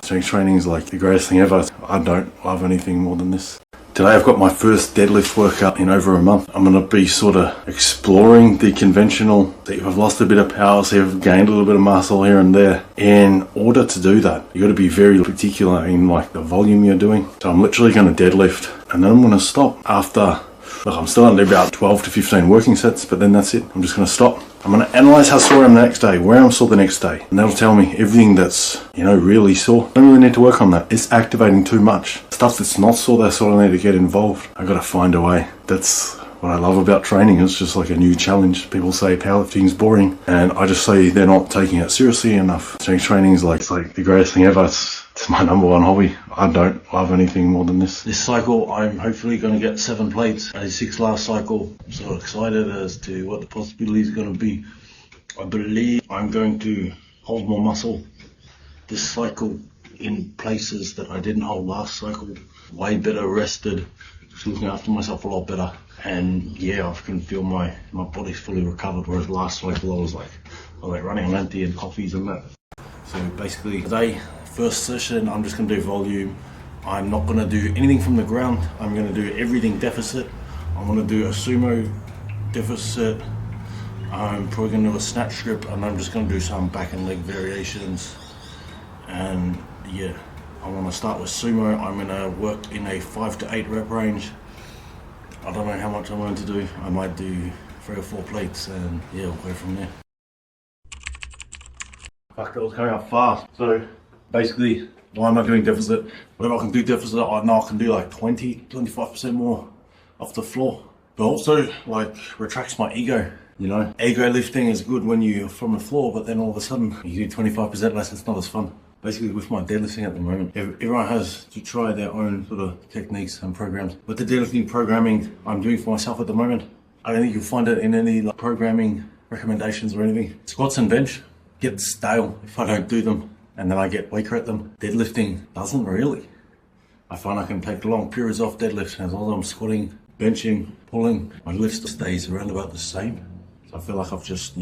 Strength training is like the greatest thing ever. I don't love anything more than this. Today I've got my first deadlift workout in over a month. I'm going to be sort of exploring the conventional. See if I've lost a bit of power, see if I've gained a little bit of muscle here and there. In order to do that, you got to be very particular in like the volume you're doing. So I'm literally going to deadlift and then I'm going to stop after. Look, I'm still under about 12 to 15 working sets, but then that's it. I'm just going to stop. I'm going to analyze how sore I am the next day, where I'm sore the next day, and that'll tell me everything that's, really sore. I don't really need to work on that. It's activating too much. Stuff that's not sore, that's what I need to get involved. I got to find a way. That's what I love about training. It's just like a new challenge. People say powerlifting is boring, and I just say they're not taking it seriously enough. Strength training is like the greatest thing ever. It's my number one hobby. I don't love anything more than this. This cycle, I'm hopefully going to get 7 plates. I did 6 last cycle. I'm so excited as to what the possibilities are going to be. I believe I'm going to hold more muscle this cycle in places that I didn't hold last cycle. Way better rested, just looking after myself a lot better. And yeah, I can feel my body's fully recovered, whereas last cycle I was like running on empty and coffees and that. So basically today, first session, I'm just going to do volume. I'm not going to do anything from the ground. I'm going to do everything deficit. I'm going to do a sumo deficit. I'm probably going to do a snatch strip, and I'm just going to do some back and leg variations. And yeah, I want to start with sumo. I'm going to work in a 5 to 8 rep range. I don't know how much I'm going to do. I might do 3 or 4 plates, and yeah, we'll go from there. Fuck, that was coming up fast. So basically, why am I doing deficit? Whatever I can do deficit, I know I can do like 20-25% more off the floor. But also like retracts my ego. Ego lifting is good when you're from the floor, but then all of a sudden you do 25% less, it's not as fun. Basically with my deadlifting at the moment, everyone has to try their own sort of techniques and programs. With the deadlifting programming I'm doing for myself at the moment, I don't think you'll find it in any programming recommendations or anything. Squats and bench get stale if I don't do them, and then I get weaker at them. Deadlifting doesn't really. I find I can take long periods off deadlifts, and as long as I'm squatting, benching, pulling, my lift stays around about the same. So I feel like I've just,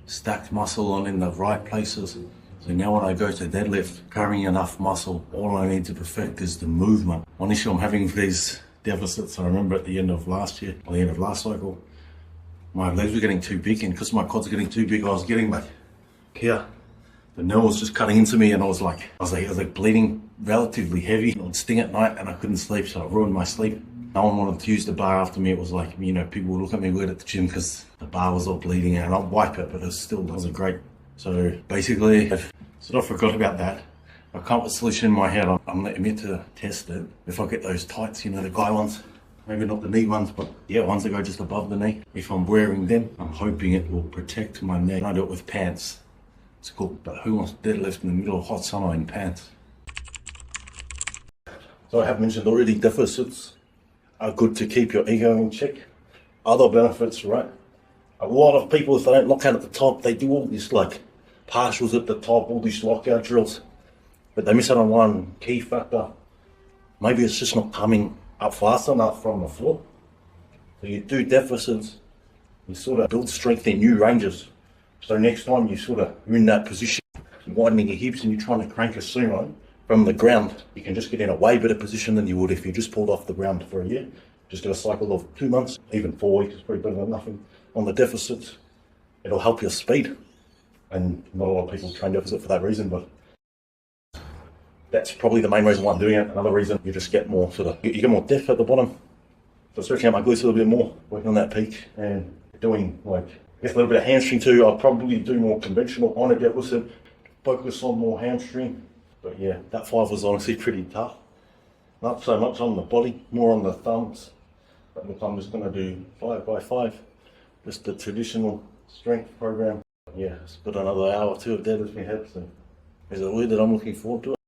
stacked muscle on in the right places. So now when I go to deadlift, carrying enough muscle, all I need to perfect is the movement. One issue I'm having with these deficits, I remember at the end of last year, or the end of last cycle, my legs were getting too big, and because my quads are getting too big, I was getting like here. The nail was just cutting into me, and I was like bleeding relatively heavy. It would sting at night, and I couldn't sleep, so it ruined my sleep. No one wanted to use the bar after me. It was like, people would look at me weird at the gym because the bar was all bleeding, and I'd wipe it, but it still wasn't great. So basically, I sort of forgot about that. I come up with a solution in my head. I'm yet to test it. If I get those tights, the guy ones, maybe not the knee ones, but yeah, ones that go just above the knee. If I'm wearing them, I'm hoping it will protect my neck. I do it with pants. It's cool, but who wants to deadlift in the middle of hot summer in pants? So I have mentioned already, deficits are good to keep your ego in check. Other benefits, right? A lot of people, if they don't lock out at the top, they do all this like partials at the top, all these lockout drills, but they miss out on one key factor. Maybe it's just not coming up fast enough from the floor. So you do deficits, you sort of build strength in new ranges. So next time you're in that position, you're widening your hips and you're trying to crank a sumo from the ground, you can just get in a way better position than you would if you just pulled off the ground for a year. Just get a cycle of 2 months, even 4 weeks is probably better than nothing. On the deficits, it'll help your speed. And not a lot of people train deficit for that reason, but that's probably the main reason why I'm doing it. Another reason, you just get more you get more depth at the bottom. So stretching out my glutes a little bit more, working on that peak, and doing a little bit of hamstring too. I'll probably do more conventional on a deficit, focus on more hamstring. But yeah, that 5 was honestly pretty tough. Not so much on the body, more on the thumbs. But look, I'm just going to do 5 by 5, just the traditional strength program. Yeah, it's got another hour or 2 of deadlifting ahead, so is it weird that I'm looking forward to it?